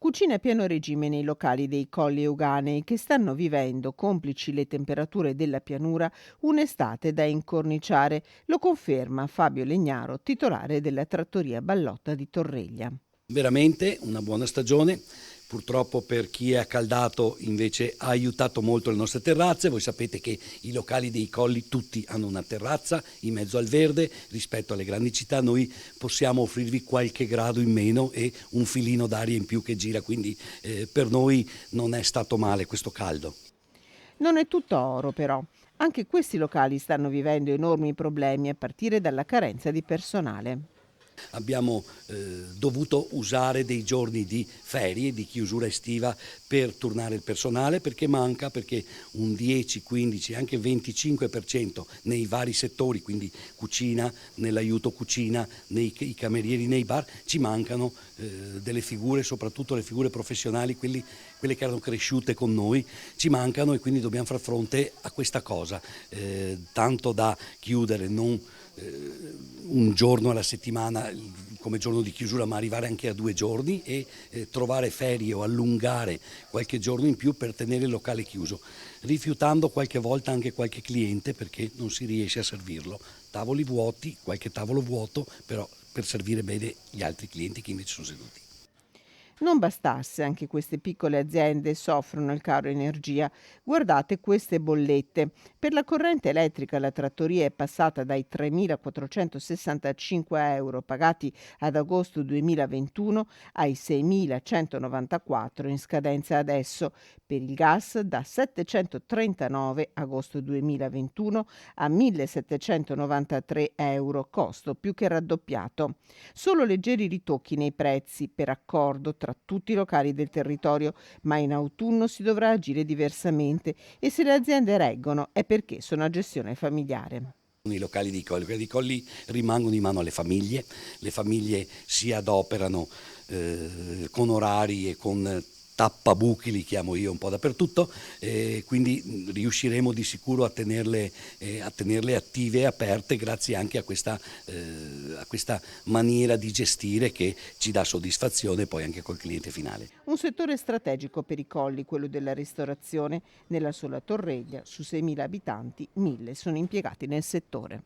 Cucina a pieno regime nei locali dei Colli Euganei che stanno vivendo, complici le temperature della pianura, un'estate da incorniciare. Lo conferma Fabio Legnaro, titolare della trattoria Ballotta di Torreglia. Veramente una buona stagione. Purtroppo per chi è accaldato invece ha aiutato molto le nostre terrazze. Voi sapete che i locali dei colli tutti hanno una terrazza in mezzo al verde. Rispetto alle grandi città noi possiamo offrirvi qualche grado in meno e un filino d'aria in più che gira, quindi per noi non è stato male questo caldo. Non è tutto oro però. Anche questi locali stanno vivendo enormi problemi a partire dalla carenza di personale. Abbiamo dovuto usare dei giorni di ferie, di chiusura estiva per turnare il personale perché un 10, 15, anche 25% nei vari settori, quindi cucina, nell'aiuto cucina, i camerieri nei bar, ci mancano delle figure, soprattutto le figure professionali, quelle che erano cresciute con noi, ci mancano e quindi dobbiamo far fronte a questa cosa, tanto da chiudere non un giorno alla settimana come giorno di chiusura, ma arrivare anche a 2 giorni e trovare ferie o allungare qualche giorno in più per tenere il locale chiuso, rifiutando qualche volta anche qualche cliente perché non si riesce a servirlo. Tavoli vuoti, qualche tavolo vuoto, però per servire bene gli altri clienti che invece sono seduti. Non bastasse, anche queste piccole aziende soffrono il caro energia. Guardate queste bollette. Per la corrente elettrica la trattoria è passata dai 3.465 euro pagati ad agosto 2021 ai 6.194 in scadenza adesso. Per il gas da 739 agosto 2021 a 1.793 euro, costo più che raddoppiato. Solo leggeri ritocchi nei prezzi per accordo tra tutti i locali del territorio, ma in autunno si dovrà agire diversamente e se le aziende reggono è perché sono a gestione familiare. I locali di colli rimangono in mano alle famiglie, le famiglie si adoperano con orari e con tappabuchi, li chiamo io un po' dappertutto, quindi riusciremo di sicuro a tenerle attive e aperte grazie anche a questa maniera di gestire che ci dà soddisfazione poi anche col cliente finale. Un settore strategico per i colli, quello della ristorazione. Nella sola Torreglia, su 6.000 abitanti, 1.000 sono impiegati nel settore.